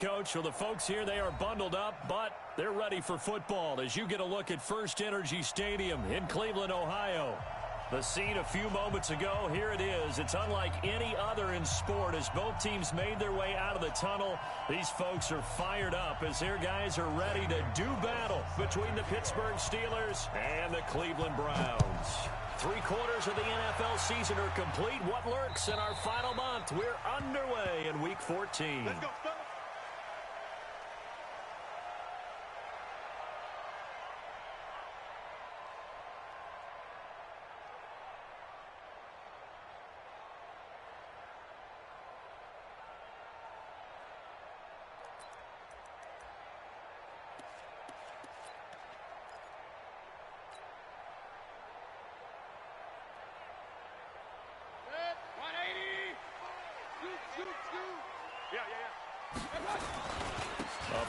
Coach, well, the folks here, they are bundled up, but they're ready for football as you get a look at First Energy Stadium in Cleveland, Ohio. The scene a few moments ago, here it is. It's unlike any other in sport as both teams made their way out of the tunnel. These folks are fired up as their guys are ready to do battle between the Pittsburgh Steelers and the Cleveland Browns. 3/4 of the NFL season are complete. What lurks in our final month? We're underway in Week 14. Let's go, fellas.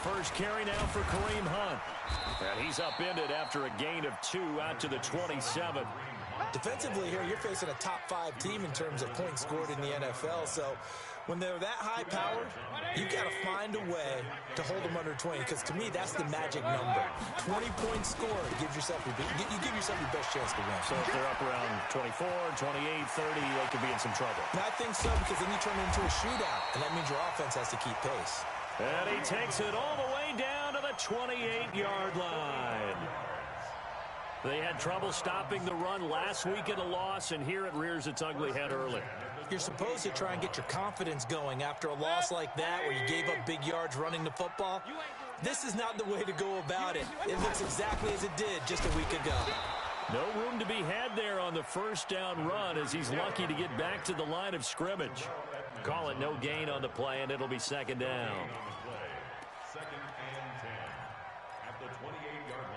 First carry now for Kareem Hunt. And he's upended after a gain of 2 out to the 27. Defensively here, you're facing a top 5 team in terms of points scored in the NFL. So when they're that high powered, you've got to find a way to hold them under 20. Because to me, that's the magic number. 20 points scored gives yourself you give yourself your best chance to win. So if they're up around 24, 28, 30, they could be in some trouble. And I think so, because then you turn it into a shootout. And that means your offense has to keep pace. And he takes it all the way down to the 28-yard line. They had trouble stopping the run last week in a loss, and here it rears its ugly head early. You're supposed to try and get your confidence going after a loss like that where you gave up big yards running the football. This is not the way to go about it. It looks exactly as it did just a week ago. No room to be had there on the first down run as he's lucky to get back to the line of scrimmage. Call it no gain on the play, and it'll be second down. Second and 10 at the 28-yard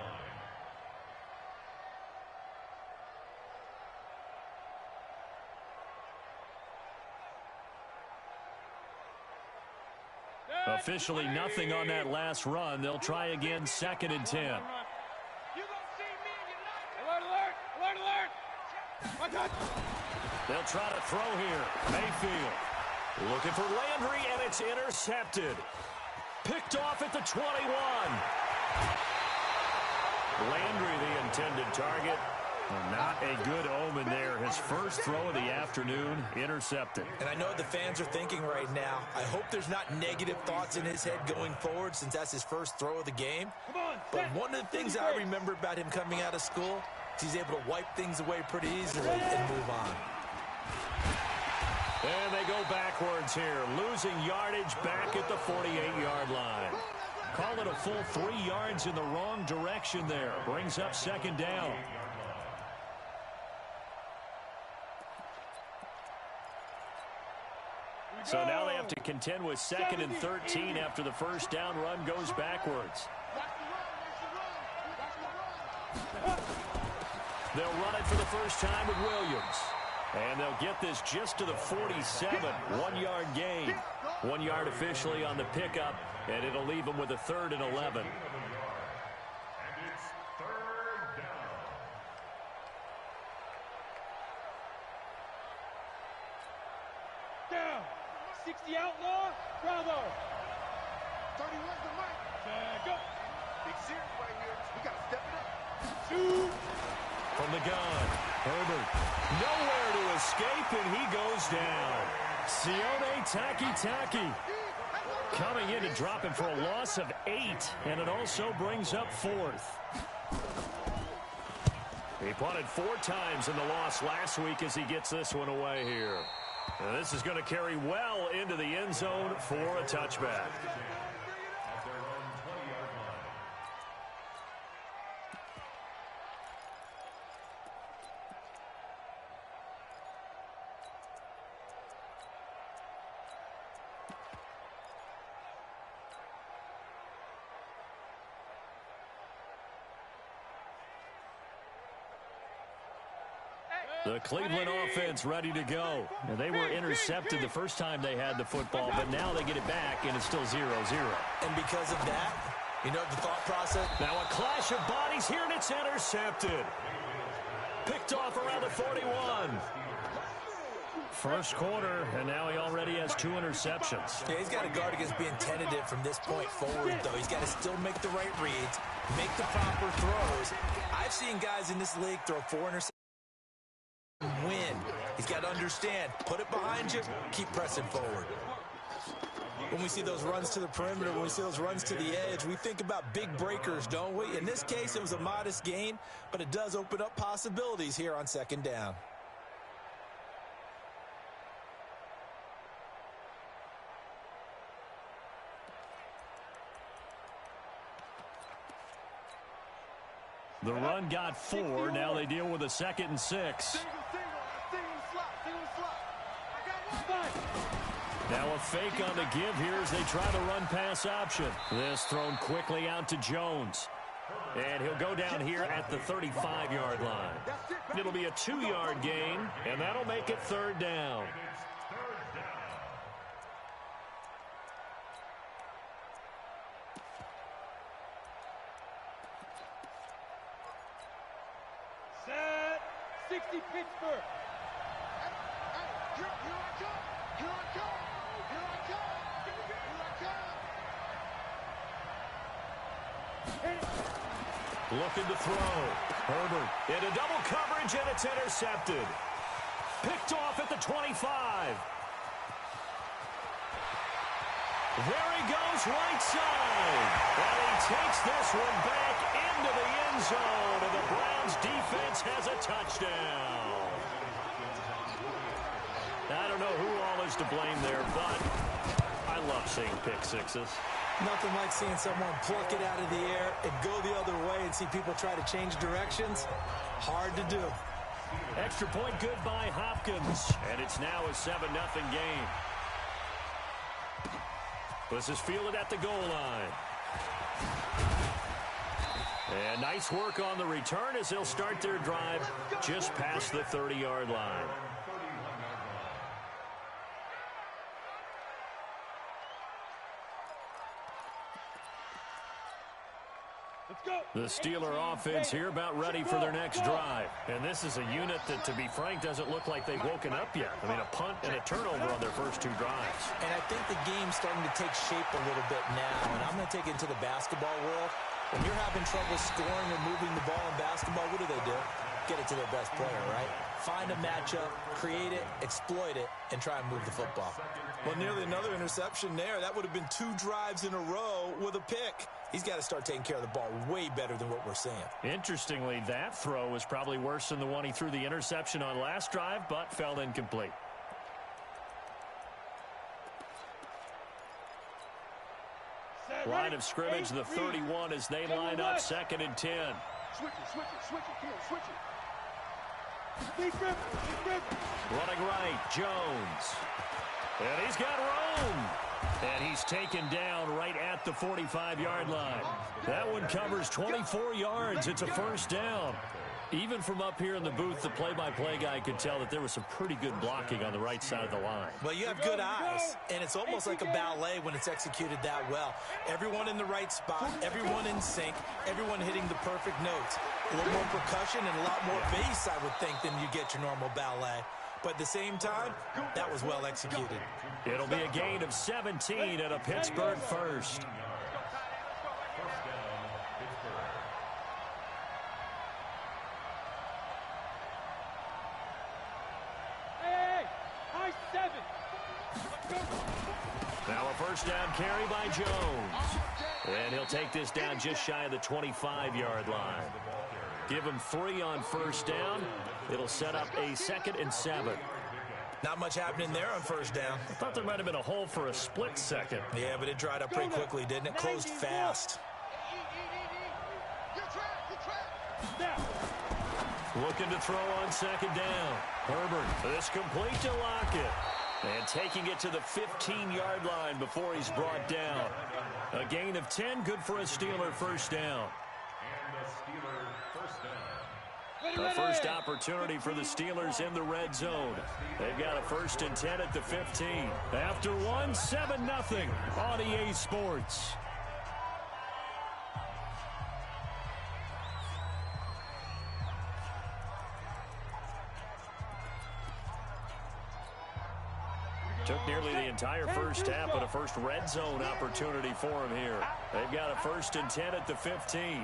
line. Officially nothing on that last run. They'll try again, second and 10. They'll try to throw here. Mayfield looking for Landry, and it's intercepted. Picked off at the 21. Landry, the intended target. Not a good omen there. His first throw of the afternoon, intercepted. And I know the fans are thinking right now, I hope there's not negative thoughts in his head going forward since that's his first throw of the game. But one of the things I remember about him coming out of school is he's able to wipe things away pretty easily and move on. And they go backwards here, losing yardage back at the 48-yard line. Call it a full 3 yards in the wrong direction there. Brings up second down. So now they have to contend with second and 13 after the first down run goes backwards. They'll run it for the first time with Williams. And they'll get this just to the 47, 1-yard gain. 1 yard officially on the pickup, and it'll leave them with a 3rd and 11. And it's 3rd down. Down. 60 outlaw. Bravo. 31's the mic. Go. Big series right here. We got to step it up. Shoot. From the gun, Herbert nowhere to escape, and he goes down. Sione Taki coming in to drop him for a loss of 8, and it also brings up 4th. He punted 4 times in the loss last week as he gets this one away here. And this is going to carry well into the end zone for a touchback. The Cleveland offense ready to go. Now, they were intercepted the first time they had the football, but now they get it back, and it's still 0-0. And because of that, you know the thought process? Now a clash of bodies here, and it's intercepted. Picked off around the 41. First quarter, and now he already has 2 interceptions. Yeah, he's got to guard against being tentative from this point forward, though. He's got to still make the right reads, make the proper throws. I've seen guys in this league throw 4 interceptions and win. He's got to understand, put it behind you, keep pressing forward. When we see those runs to the perimeter, when we see those runs to the edge, we think about big breakers, don't we? In this case, it was a modest gain, but it does open up possibilities here on second down. The run got 4. Now they deal with a 2nd and 6. Now a fake on the give here as they try the run pass option. This thrown quickly out to Jones. And he'll go down here at the 35-yard line. It'll be a 2-yard gain, and that'll make it 3rd down. Set. 60 Pittsburgh. Here I come. Here I come. Here I come. Here I come. Looking to throw. Herbert into double coverage, and it's intercepted. Picked off at the 25. There he goes, right side. And he takes this one back into the end zone, and the Browns defense has a touchdown. I don't know who all is to blame there, but I love seeing pick sixes. Nothing like seeing someone pluck it out of the air and go the other way and see people try to change directions. Hard to do. Extra point good by Hopkins, and it's now a 7-0 game. This is fielded at the goal line. And nice work on the return as they'll start their drive just past the 30-yard line. The Steeler offense here about ready for their next drive. And this is a unit that, to be frank, doesn't look like they've woken up yet. I mean, a punt and a turnover on their first 2 drives. And I think the game's starting to take shape a little bit now. And I'm going to take it into the basketball world. When you're having trouble scoring or moving the ball in basketball, what do? Get it to their best player, right? Find a matchup, create it, exploit it, and try and move the football. Well, nearly another interception there. That would have been 2 drives in a row with a pick. He's got to start taking care of the ball way better than what we're seeing. Interestingly, that throw was probably worse than the one he threw the interception on last drive, but fell incomplete. Line of scrimmage, the 31 as they line up 2nd and 10. Switch it, come on, switch it. Running right, Jones. And he's got room. And he's taken down right at the 45-yard line. That one covers 24 yards. It's a 1st down. Even from up here in the booth, the play-by-play guy could tell that there was some pretty good blocking on the right side of the line. Well, you have good eyes, and it's almost like a ballet when it's executed that well. Everyone in the right spot, everyone in sync, everyone hitting the perfect notes. A little more percussion and a lot more bass, I would think, than you get your normal ballet. But at the same time, that was well executed. It'll be a gain of 17 and a Pittsburgh first. Now a 1st down carry by Jones. And he'll take this down just shy of the 25-yard line. Give him 3 on 1st down. It'll set up a 2nd and 7. Not much happening there on 1st down. I thought there might have been a hole for a split second. Yeah, but it dried up pretty quickly, didn't it? Closed fast. Looking to throw on 2nd down. Herbert, this complete to Lockett. And taking it to the 15-yard line before he's brought down. A gain of 10, good for a Steeler 1st down. A first opportunity for the Steelers in the red zone. They've got a 1st and 10 at the 15. After one, 7-0 on EA Sports. Took nearly the entire first half, but a first red zone opportunity for him here. They've got a 1st and 10 at the 15.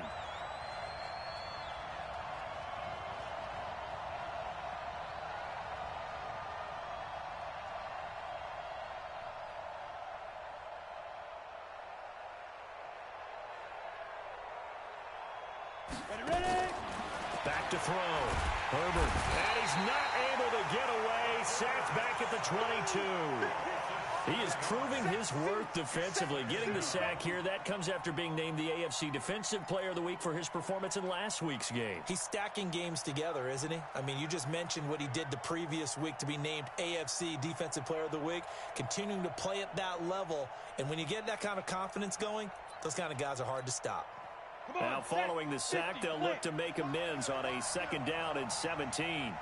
Back to throw. Herbert. And he's not able to get away. Sacked back at the 22. He is proving his worth defensively. Getting the sack here, that comes after being named the AFC Defensive Player of the Week for his performance in last week's game. He's stacking games together, isn't he? I mean, you just mentioned what he did the previous week to be named AFC Defensive Player of the Week. Continuing to play at that level. And when you get that kind of confidence going, those kind of guys are hard to stop. Now following the sack, they'll look to make amends on a 2nd down and 17.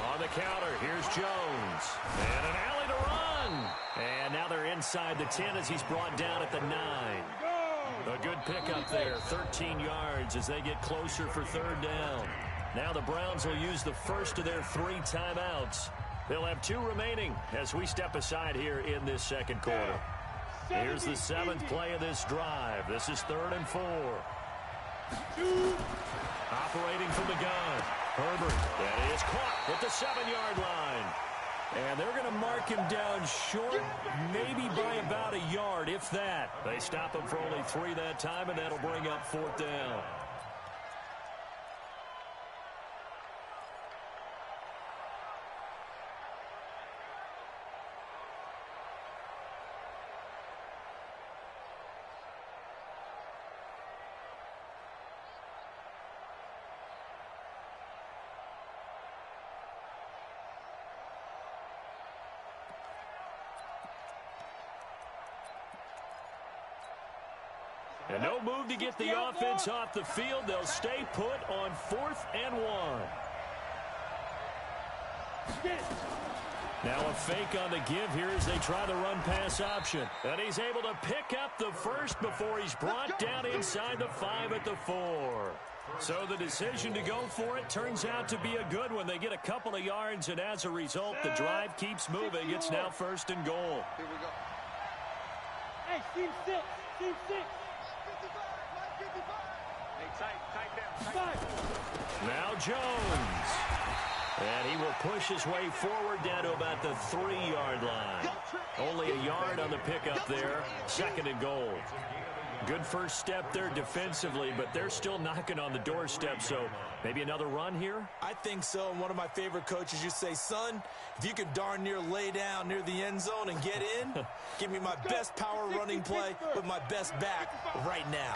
On the counter, here's Jones. And an alley to run. And now they're inside the 10 as he's brought down at the 9. A good pickup there, 13 yards as they get closer for 3rd down. Now the Browns will use the first of their 3 timeouts. They'll have 2 remaining as we step aside here in this 2nd quarter. Here's the 7th play of this drive. This is 3rd and 4. Operating from the gun. Herbert. That is caught at the 7-yard line. And they're going to mark him down short, maybe by about a yard, if that. They stop him for only 3 that time, and that'll bring up 4th down. And no move to get the offense off the field. They'll stay put on 4th and 1. Now a fake on the give here as they try the run-pass option. And he's able to pick up the first before he's brought down inside the 5 at the 4. So the decision to go for it turns out to be a good one. They get a couple of yards, and as a result, the drive keeps moving. It's now 1st and goal. Here we go. Hey, team 6. Team 6. Now Jones. And he will push his way forward down to about the 3-yard line. Only a yard on the pickup there. 2nd and goal. Good first step there defensively, but they're still knocking on the doorstep, so maybe another run here? I think so. And one of my favorite coaches used to say, son, if you can darn near lay down near the end zone and get in, give me my best power running play with my best back right now.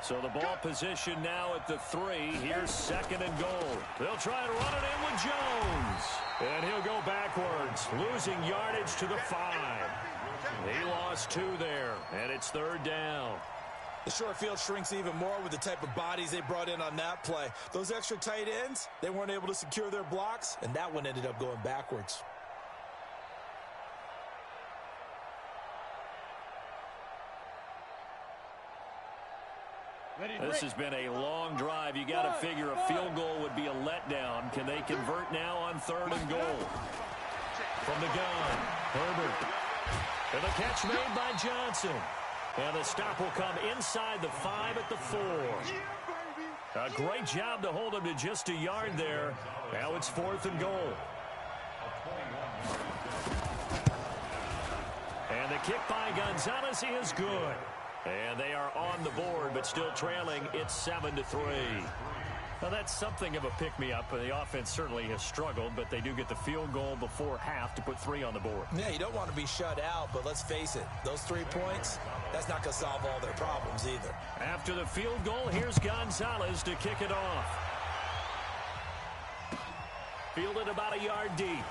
So the ball position now at the 3. Here's 2nd and goal. They'll try and run it in with Jones. And he'll go backwards, losing yardage to the 5. He lost 2 there, and it's 3rd down. The short field shrinks even more with the type of bodies they brought in on that play. Those extra tight ends, they weren't able to secure their blocks, and that one ended up going backwards. This has been a long drive. You got to figure a field goal would be a letdown. Can they convert now on 3rd and goal? From the gun, Herbert. And the catch made by Johnson. And the stop will come inside the 5 at the 4. A great job to hold him to just a yard there. Now it's 4th and goal. And the kick by Gonzalez is good. And they are on the board, but still trailing. It's 7-3. Now, that's something of a pick-me-up. The offense certainly has struggled, but they do get the field goal before half to put 3 on the board. Yeah, you don't want to be shut out, but let's face it, those 3 points, that's not going to solve all their problems either. After the field goal, here's Gonzalez to kick it off. Fielded about a yard deep.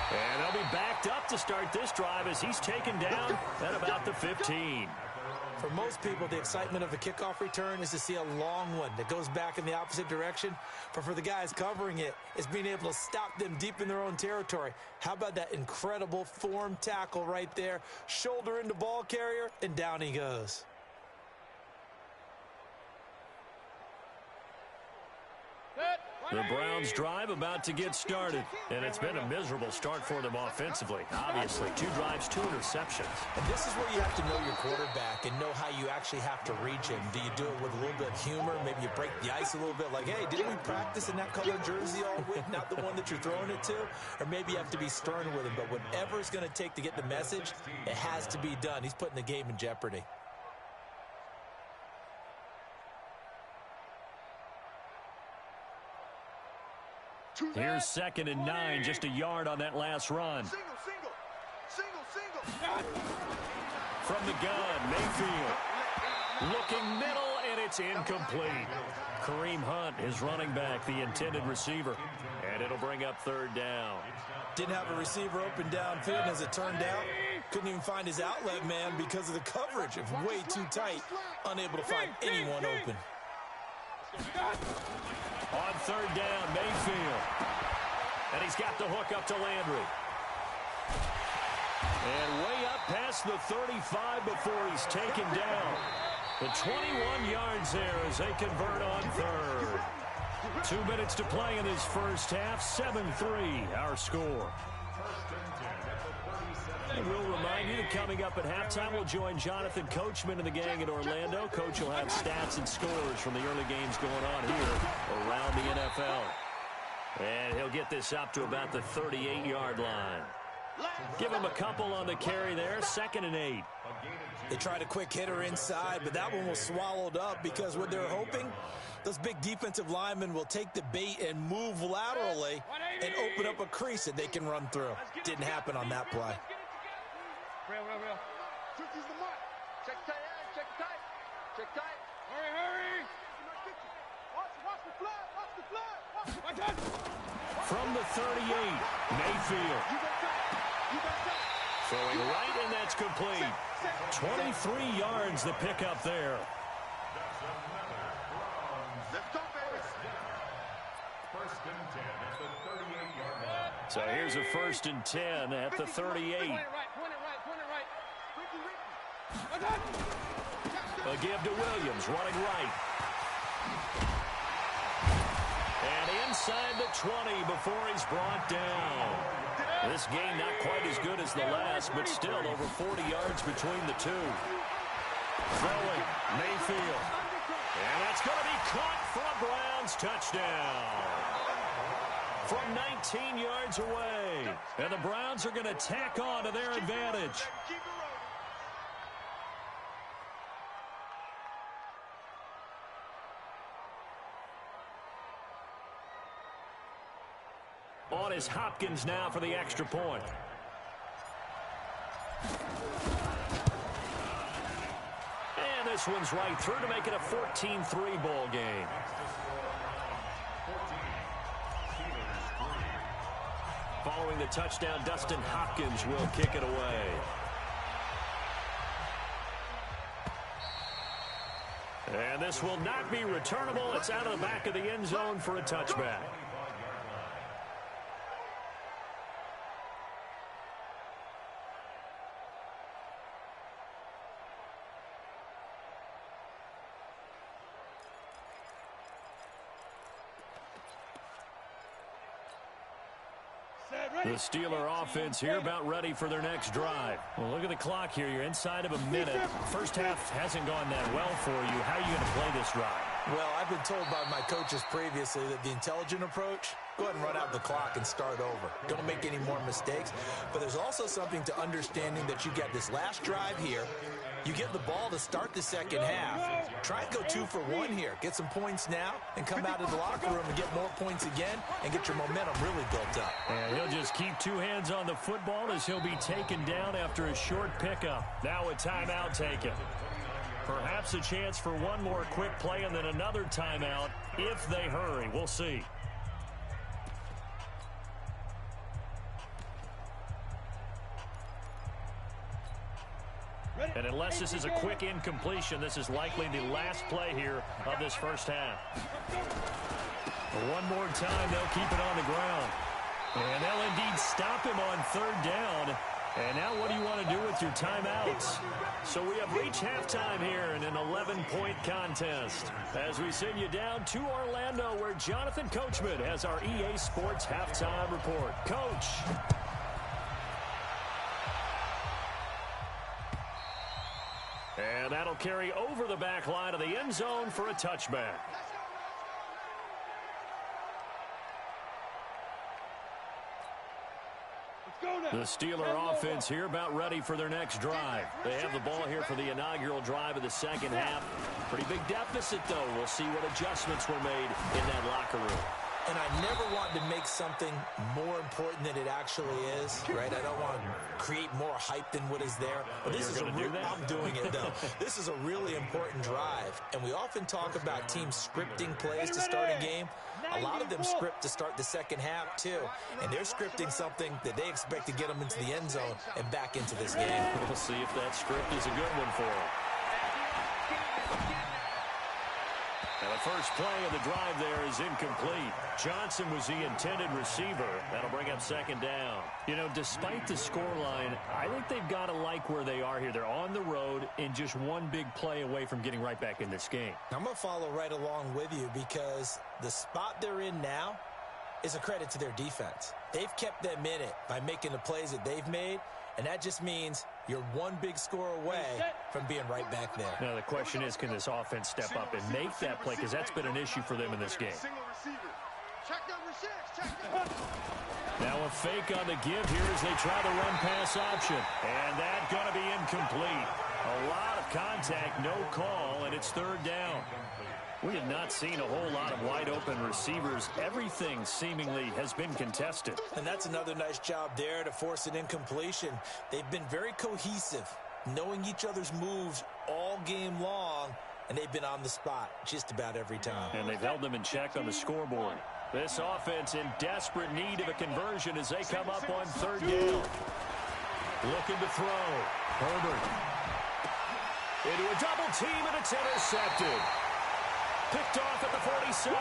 And they'll be backed up to start this drive as he's taken down at about the 15. For most people, the excitement of a kickoff return is to see a long one that goes back in the opposite direction. But for the guys covering it, it's being able to stop them deep in their own territory. How about that incredible form tackle right there? Shoulder into ball carrier, and down he goes. Set. The Browns drive about to get started, and it's been a miserable start for them offensively. Obviously, 2 drives, 2 interceptions. And this is where you have to know your quarterback and know how you actually have to reach him. Do you do it with a little bit of humor? Maybe you break the ice a little bit, like, hey, didn't we practice in that color jersey all week, not the one that you're throwing it to? Or maybe you have to be stern with him, but whatever it's going to take to get the message, it has to be done. He's putting the game in jeopardy. Here's 2nd and 9, just a yard on that last run. Single. From the gun, Mayfield. Looking middle, and it's incomplete. Kareem Hunt is running back, the intended receiver. And it'll bring up 3rd down. Didn't have a receiver open downfield, and as it turned out, couldn't even find his outlet man because of the coverage. It was way too tight, unable to find anyone open. On 3rd down, Mayfield. And he's got the hook up to Landry. And way up past the 35 before he's taken down. The 21 yards there as they convert on 3rd. 2 minutes to play in this first half. 7-3 our score. And we'll remind you that coming up at halftime, we'll join Jonathan Coachman and the gang in Orlando. Coach will have stats and scores from the early games going on here around the NFL. And he'll get this up to about the 38-yard line. Give him a couple on the carry there. 2nd and 8. They tried a quick hitter inside, but that one was swallowed up because what they're hoping, those big defensive linemen will take the bait and move laterally and open up a crease that they can run through. Didn't happen on that play. Real. Turkey's the mark. Check tight. Hurry. Watch the flood. From the 38, Mayfield. Throwing right, and that's complete. 23 yards the pickup there. Let's go, baby. 1st and 10 at the 38-yard line. So here's a 1st and 10 at the 38. Point it right. A give to Williams, running right. And inside the 20 before he's brought down. This game not quite as good as the last, but still over 40 yards between the two. Throwing, Mayfield. And that's going to be caught for a Browns touchdown. From 19 yards away. And the Browns are going to tack on to their advantage. On is Hopkins now for the extra point. And this one's right through to make it a 14-3 ball game. Following the touchdown, Dustin Hopkins will kick it away. And this will not be returnable. It's out of the back of the end zone for a touchback. The Steeler offense here about ready for their next drive. Well, look at the clock here. You're inside of a minute. First half hasn't gone that well for you. How are you going to play this drive? Well, I've been told by my coaches previously that the intelligent approach, go ahead and run out the clock and start over. Don't make any more mistakes. But there's also something to understanding that you get this last drive here. You get the ball to start the second half. Try and go 2 for 1 here. Get some points now and come out of the locker room and get more points again and get your momentum really built up. And he'll just keep 2 hands on the football as he'll be taken down after a short pickup. Now a timeout taken. Perhaps a chance for one more quick play and then another timeout if they hurry. We'll see. And unless this is a quick incompletion, this is likely the last play here of this first half. One more time, they'll keep it on the ground. And they'll indeed stop him on 3rd down And now what do you want to do with your timeouts? So we have reached halftime here in an 11-point contest. As we send you down to Orlando, where Jonathan Coachman has our EA Sports halftime report. Coach. And that'll carry over the back line of the end zone for a touchback. The Steeler offense here about ready for their next drive. They have the ball here for the inaugural drive of the second half. Pretty big deficit, though. We'll see what adjustments were made in that locker room. And I never want to make something more important than it actually is, right? I don't want to create more hype than what is there. But this is I'm doing it, though. This is a really important drive. And we often talk about teams scripting plays to start a game. A lot of them script to start the second half, too. And they're scripting something that they expect to get them into the end zone and back into this game. We'll see if that script is a good one for them. And the first play of the drive there is incomplete. Johnson was the intended receiver. That'll bring up second down. You know, despite the scoreline, I think they've got to like where they are here. They're on the road and just one big play away from getting right back in this game. I'm going to follow right along with you because the spot they're in now is a credit to their defense. They've kept them in it by making the plays that they've made, and that just means you're one big score away from being right back there. Now, the question is, can this offense step up and make that play? Because that's been an issue for them in this game. Now a fake on the give here as they try the run-pass option. And that's going to be incomplete. A lot of contact, no call, and it's third down. We have not seen a whole lot of wide-open receivers. Everything seemingly has been contested. And that's another nice job there to force an incompletion. They've been very cohesive, knowing each other's moves all game long, and they've been on the spot just about every time. And they've held them in check on the scoreboard. This offense in desperate need of a conversion as they come up on third down. Looking to throw. Herbert. Into a double team, and it's intercepted. Picked off at the 47.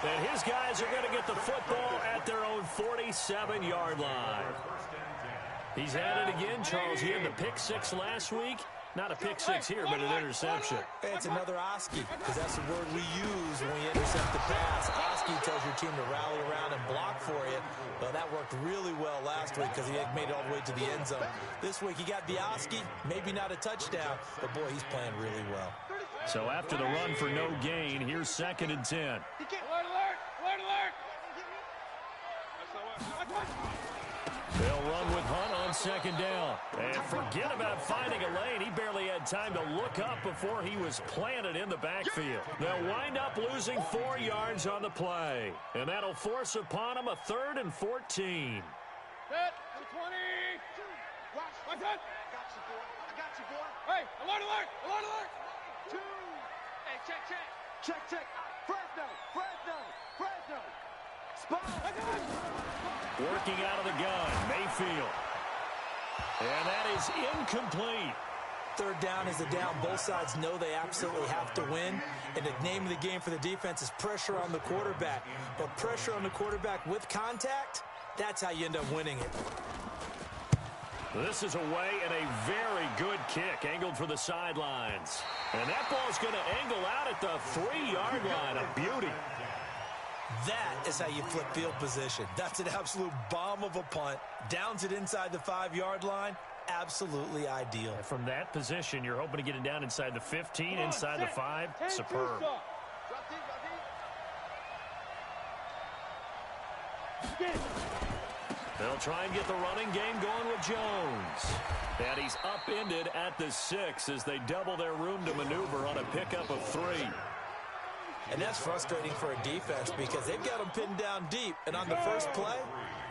And his guys are going to get the football at their own 47-yard line. He's had it again, Charles. He had the pick six last week. Not a pick six here, but an interception. Hey, it's another Oski, because that's the word we use when we intercept the pass. Oski tells your team to rally around and block for you. Well, that worked really well last week because he had made it all the way to the end zone. This week, he got the Oski, maybe not a touchdown, but, boy, he's playing really well. So after the run for no gain, here's 2nd and 10. Alert, alert, alert, alert. They'll run with Hunt on 2nd down. And forget about finding a lane. He barely had time to look up before he was planted in the backfield. They'll wind up losing 4 yards on the play. And that'll force upon him a 3rd and 14. Set, 20. Watch it. I got you, boy. Hey, alert, alert, alert, alert. 2. Hey, check. Check. Fresno. Spot. Working out of the gun, Mayfield. And that is incomplete. Third down is the down. Both sides know they absolutely have to win. And the name of the game for the defense is pressure on the quarterback. But pressure on the quarterback with contact, that's how you end up winning it. This is away and a very good kick, angled for the sidelines. And that ball's going to angle out at the 3-yard line. A beauty. That is how you flip field position. That's an absolute bomb of a punt. Downs it inside the 5-yard line. Absolutely ideal. From that position, you're hoping to get it down inside the 15, inside the 5. Superb. They'll try and get the running game going with Jones. And he's upended at the 6 as they double their room to maneuver on a pickup of 3. And that's frustrating for a defense because they've got them pinned down deep. And on the first play,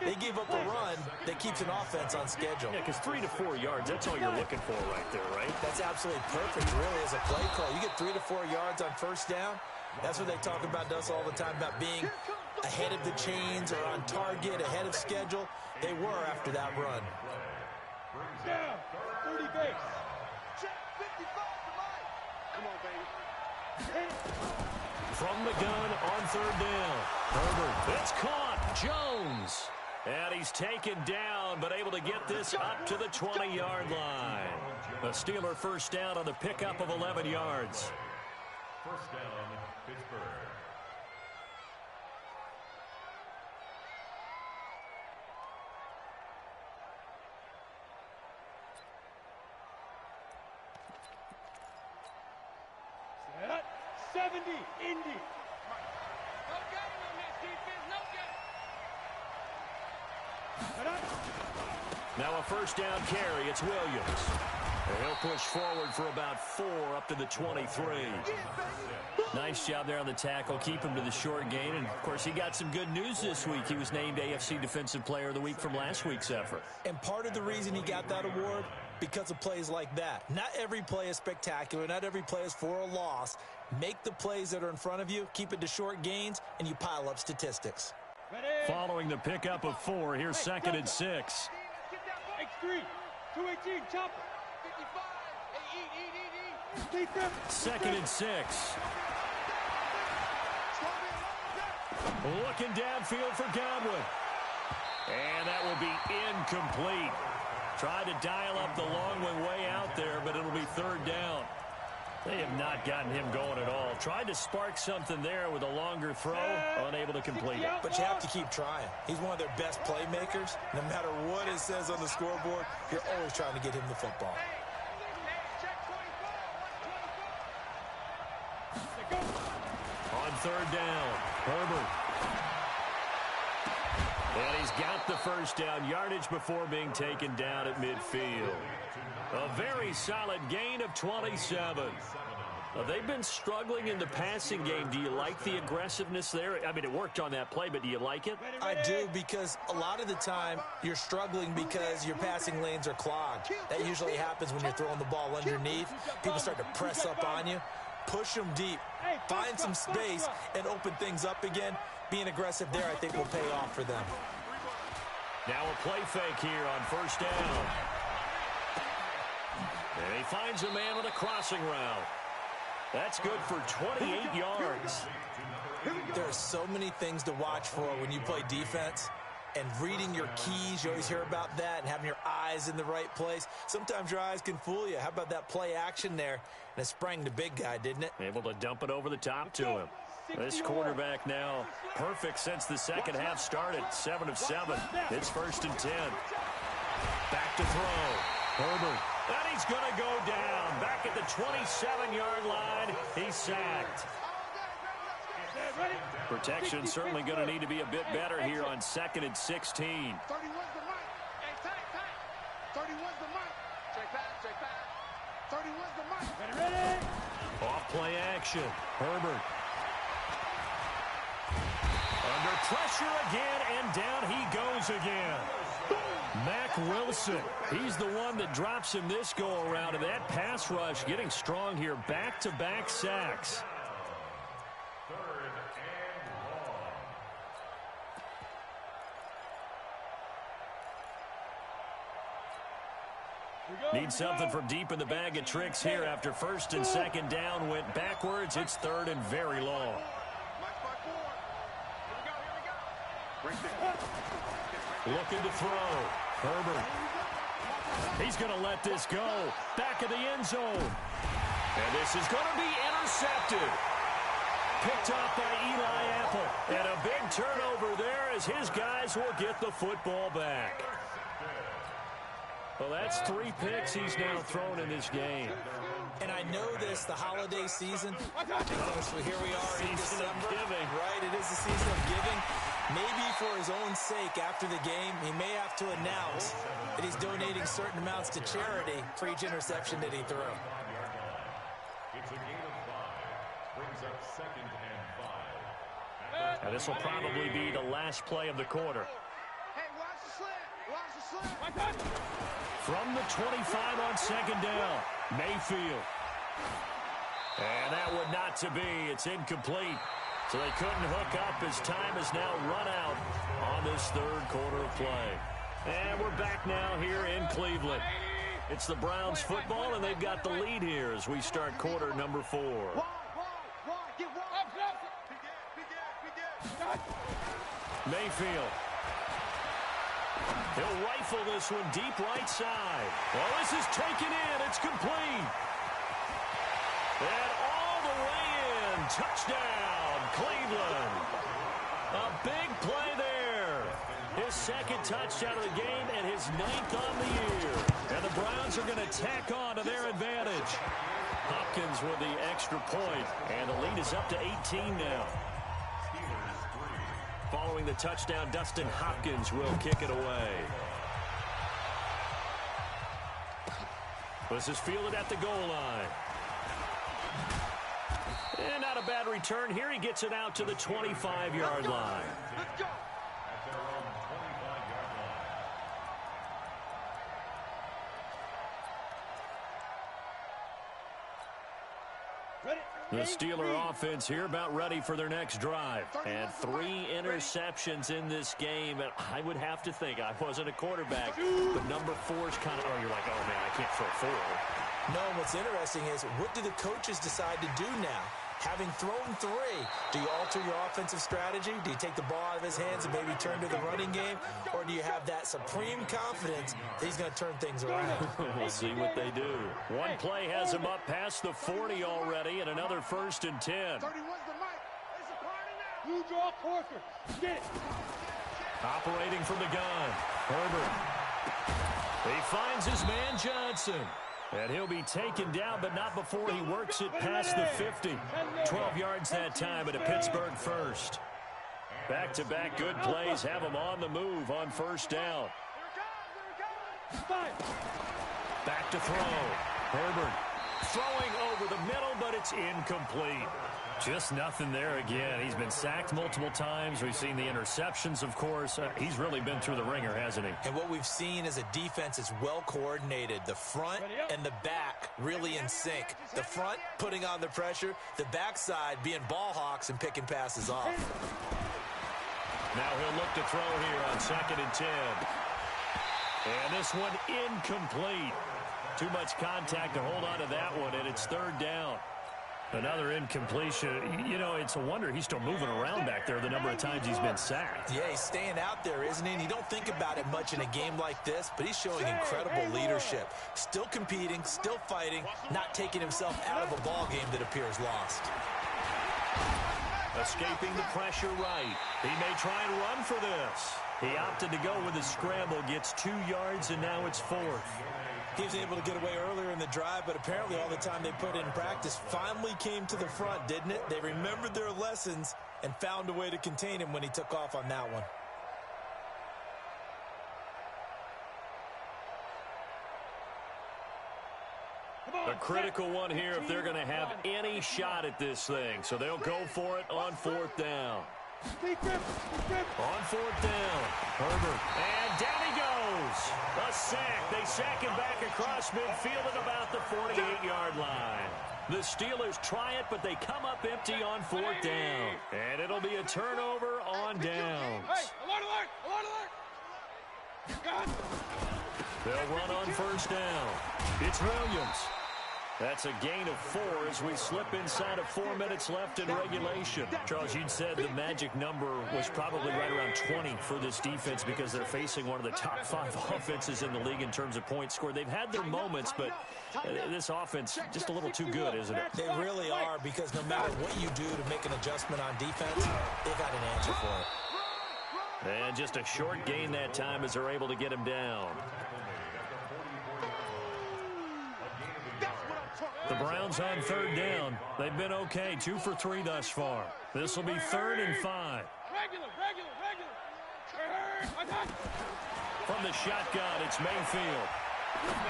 they give up a run that keeps an offense on schedule. Yeah, because 3 to 4 yards, that's all you're looking for right there, right? That's absolutely perfect, really, as a play call. You get 3 to 4 yards on first down. That's what they talk about us all the time, about being ahead of the chains or on target, ahead of schedule. They were after that run. Down, 30 base. Check 55 to Mike. Come on, baby. From the gun on third down. Herbert, it's caught. Jones. And he's taken down, but able to get this up to the 20-yard line. A Steeler first down on the pickup of 11 yards. First down, Pittsburgh. Set. 70, Indy. No getting on this defense, no getting. Now a first down carry. It's Williams. And he'll push forward for about 4 up to the 23. Nice job there on the tackle. Keep him to the short gain. And, of course, he got some good news this week. He was named AFC Defensive Player of the Week from last week's effort. And part of the reason he got that award, because of plays like that. Not every play is spectacular. Not every play is for a loss. Make the plays that are in front of you, keep it to short gains, and you pile up statistics. Following the pickup of 4, here's second and 6. X3, 218, chopper. 55, hey, eat. Second and 6. Looking downfield for Godwin. And that will be incomplete. Tried to dial up the long one way out there, but it'll be third down. They have not gotten him going at all. Tried to spark something there with a longer throw, unable to complete it. But you have to keep trying. He's one of their best playmakers. No matter what it says on the scoreboard, you're always trying to get him the football. On third down, Herbert. And he's got the first down, yardage before being taken down at midfield. A very solid gain of 27. They've been struggling in the passing game. Do you like the aggressiveness there? I mean, it worked on that play, but do you like it? I do, because a lot of the time you're struggling because your passing lanes are clogged. That usually happens when you're throwing the ball underneath. People start to press up on you. Push them deep. Find some space and open things up again. Being aggressive there, I think, will pay off for them. Now a play fake here on first down. And he finds a man with a crossing route. That's good for 28 yards. There are so many things to watch for when you play defense. And reading your keys, you always hear about that, and having your eyes in the right place. Sometimes your eyes can fool you. How about that play action there? And it sprang the big guy, didn't it? Able to dump it over the top to him. This quarterback now perfect since the second half started. 7 of 7. It's first and 10. Back to throw. Herbert. And he's going to go down. Back at the 27-yard line. He's sacked. Protection certainly going to need to be a bit better here on second and 16. 31's the mic. Hey, tight. 31's the mic. Check back. 31's the mic. Ready? Off play action. Herbert. Under pressure again, and down he goes again. Mack Wilson, he's the one that drops him this go-around, and that pass rush getting strong here. Back-to-back sacks. Need something from deep in the bag of tricks here after first and second down went backwards. It's third and very long. Looking to throw. Herbert. He's going to let this go. Back of the end zone. And this is going to be intercepted. Picked off by Eli Apple. And a big turnover there as his guys will get the football back. Well, that's 3 picks he's now thrown in this game. And I know this, the holiday season. So here we are in December. Giving. Right, it is the season of giving. Maybe for his own sake after the game, he may have to announce that he's donating certain amounts to charity for each interception that he threw. It's a gain of 5. Brings up second and 5. And this will probably be the last play of the quarter. Hey, watch the slant. Watch the slant. From the 25 on second down, Mayfield. And that would not to be. It's incomplete. So they couldn't hook up as time has now run out on this third quarter of play. And we're back now here in Cleveland. It's the Browns football, and they've got the lead here as we start quarter number 4. Mayfield. He'll rifle this one deep right side. Well, this is taken in. It's complete. And all the way in. Touchdown, Cleveland. A big play there. His second touchdown of the game and his 9th on the year. And the Browns are going to tack on to their advantage. Hopkins with the extra point, and the lead is up to 18 now. Following the touchdown, Dustin Hopkins will kick it away. This is fielded at the goal line. And not a bad return here. He gets it out to the 25-yard line. Let's go. The Steeler offense here about ready for their next drive. And 3 interceptions in this game. And I would have to think, I wasn't a quarterback, but number 4 is kind of, oh, you're like, oh, man, I can't throw 4. No, what's interesting is, what do the coaches decide to do now? Having thrown 3, do you alter your offensive strategy? Do you take the ball out of his hands and maybe turn to the running game? Or do you have that supreme confidence that he's going to turn things around? We'll see what they do. One play has him up past the 40 already, and another 1st and 10. 31's the mic. It's a party now. You draw closer. Get it. Operating from the gun, Herbert. He finds his man Johnson. And he'll be taken down, but not before he works it past the 50. 12 yards that time at a Pittsburgh first. Back-to-back good plays have him on the move on 1st down. Back to throw. Herbert throwing over the middle, but it's incomplete. Just nothing there again. He's been sacked multiple times. We've seen the interceptions, of course. He's really been through the ringer, hasn't he? And what we've seen is a defense is well coordinated. The front and the back really in sync. The front putting on the pressure. The backside being ball hawks and picking passes off. Now he'll look to throw here on 2nd and 10. And this one incomplete. Too much contact to hold on to that one, and it's 3rd down. Another incompletion. You know, it's a wonder he's still moving around back there the number of times he's been sacked. Yeah, he's staying out there, isn't he? And you don't think about it much in a game like this, but he's showing incredible leadership. Still competing, still fighting, not taking himself out of a ball game that appears lost. Escaping the pressure right. He may try and run for this. He opted to go with a scramble, gets 2 yards, and now it's 4th. He was able to get away earlier in the drive, but apparently all the time they put in practice finally came to the front, didn't it? They remembered their lessons and found a way to contain him when he took off on that one. A critical one here if they're going to have any shot at this thing. So they'll go for it on 4th down. On 4th down, Herbert, and down he goes. A sack. They sack him back across midfield at about the 48-yard line. The Steelers try it, but they come up empty on 4th down. And it'll be a turnover on downs. Hey, alert, alert, alert, alert. They'll run on 1st down. It's Williams. That's a gain of 4 as we slip inside of 4 minutes left in regulation. Charles, you'd said the magic number was probably right around 20 for this defense because they're facing one of the top 5 offenses in the league in terms of points scored. They've had their moments, but this offense just a little too good, isn't it? They really are, because no matter what you do to make an adjustment on defense, they've got an answer for it. And just a short gain that time as they're able to get him down. The Browns on 3rd down. They've been okay, 2 for 3 thus far. This will be 3rd and 5. Regular. From the shotgun, it's Mayfield.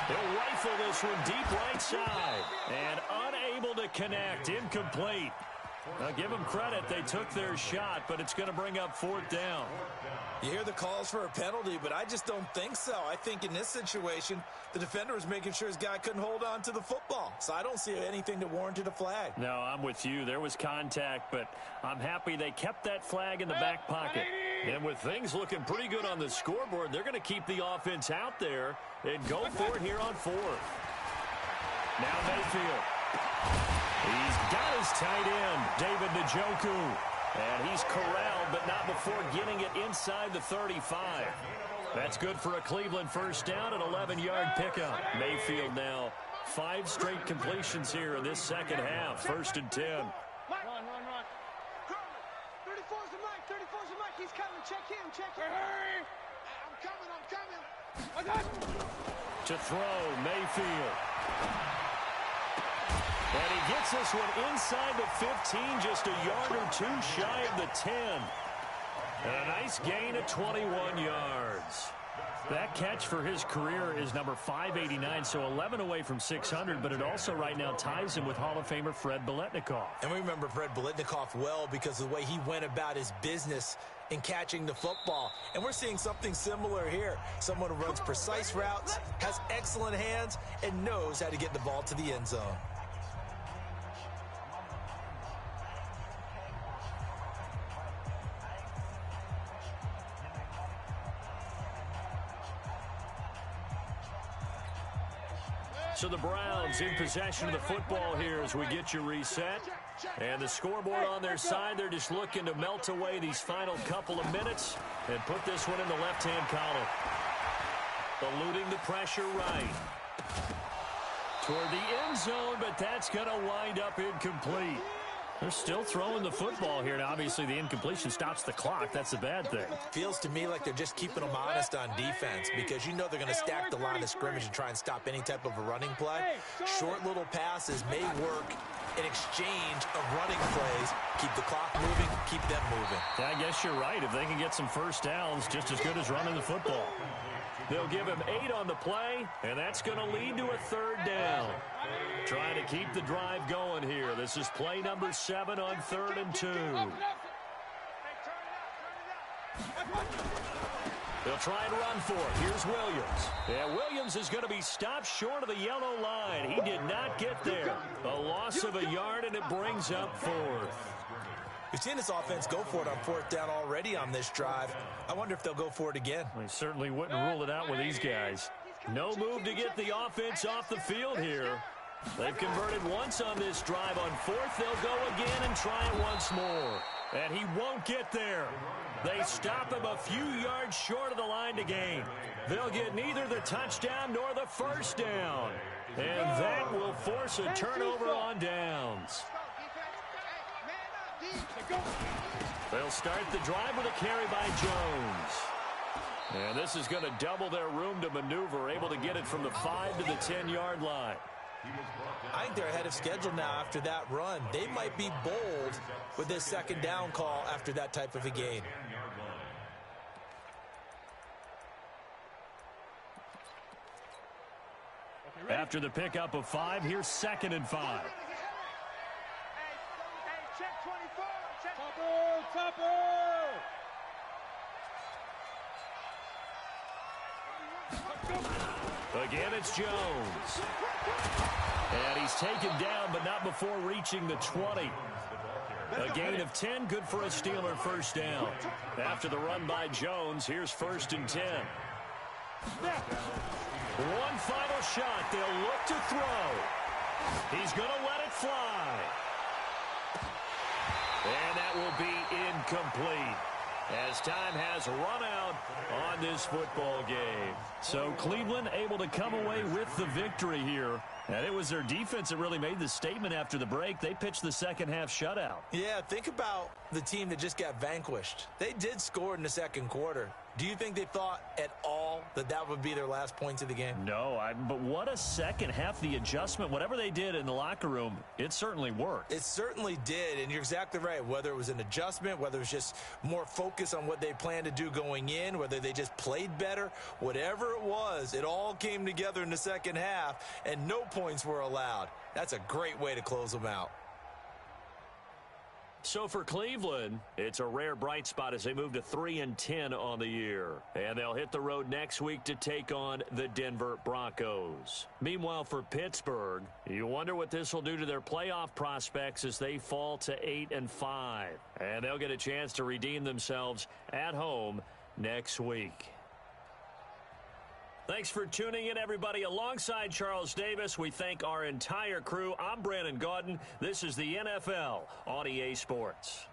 He'll rifle this one deep right side. And unable to connect, incomplete. Now, give them credit. They took their shot, but it's going to bring up 4th down. You hear the calls for a penalty, but I just don't think so. I think in this situation, the defender was making sure his guy couldn't hold on to the football. So I don't see anything that warranted a flag. No, I'm with you. There was contact, but I'm happy they kept that flag in the back pocket. And with things looking pretty good on the scoreboard, they're going to keep the offense out there and go for it here on 4th. Now Mayfield. He's got his tight end, David Njoku. And he's corralled, but not before getting it inside the 35. That's good for a Cleveland first down, an 11-yard pickup. Mayfield now 5 straight completions here in this second half. 1st and 10. Run. 34's the mic. 34's the mic. He's coming. Check him. Hey. I'm coming. To throw, Mayfield. And he gets this one inside the 15, just a yard or 2 shy of the 10. And a nice gain of 21 yards. That catch for his career is number 589, so 11 away from 600, but it also right now ties him with Hall of Famer Fred Biletnikoff. And we remember Fred Biletnikoff well because of the way he went about his business in catching the football. And we're seeing something similar here. Someone who runs precise routes, has excellent hands, and knows how to get the ball to the end zone. So the Browns in possession of the football here as we get you reset. And the scoreboard on their side, they're just looking to melt away these final couple of minutes and put this one in the left-hand column. Eluding the pressure right. Toward the end zone, but that's going to wind up incomplete. They're still throwing the football here, and obviously the incompletion stops the clock. That's a bad thing. Feels to me like they're just keeping them honest on defense because you know they're going to stack the line of scrimmage and try and stop any type of a running play. Short little passes may work in exchange of running plays. Keep the clock moving, keep them moving. Yeah, I guess you're right. If they can get some first downs, just as good as running the football. They'll give him 8 on the play, and that's going to lead to a 3rd down. Trying to keep the drive going here. This is play number 7 on 3rd and 2. They'll try and run for it. Here's Williams. And Williams is going to be stopped short of the yellow line. He did not get there. A loss of a yard, and it brings up 4th. We've seen this offense go for it on 4th down already on this drive. I wonder if they'll go for it again. We certainly wouldn't rule it out with these guys. No move to get the offense off the field here. They've converted once on this drive. On 4th, they'll go again and try it once more. And he won't get there. They stop him a few yards short of the line to gain. They'll get neither the touchdown nor the first down. And that will force a turnover on downs. They'll start the drive with a carry by Jones. And this is going to double their room to maneuver, able to get it from the 5 to the 10-yard line. I think they're ahead of schedule now after that run. They might be bold with this 2nd down call after that type of a gain. After the pickup of 5, here's 2nd and 5. Check 24. Check. Topper. Again, it's Jones. And he's taken down, but not before reaching the 20. A gain of 10, good for a Steeler first down. After the run by Jones, here's 1st and 10. One final shot. They'll look to throw. He's going to let it fly. And that will be incomplete as time has run out on this football game. So Cleveland able to come away with the victory here. And it was their defense that really made the statement after the break. They pitched the second half shutout. Yeah, think about the team that just got vanquished. They did score in the 2nd quarter. Do you think they thought at all that that would be their last points of the game? No, but what a second half. The adjustment, whatever they did in the locker room, it certainly worked. It certainly did, and you're exactly right. Whether it was an adjustment, whether it was just more focus on what they planned to do going in, whether they just played better, whatever it was, it all came together in the second half, and no points were allowed. That's a great way to close them out. So for Cleveland, it's a rare bright spot as they move to 3-10 on the year. And they'll hit the road next week to take on the Denver Broncos. Meanwhile, for Pittsburgh, you wonder what this will do to their playoff prospects as they fall to 8-5. And they'll get a chance to redeem themselves at home next week. Thanks for tuning in, everybody. Alongside Charles Davis, we thank our entire crew. I'm Brandon Gaudin. This is the NFL on EA Sports.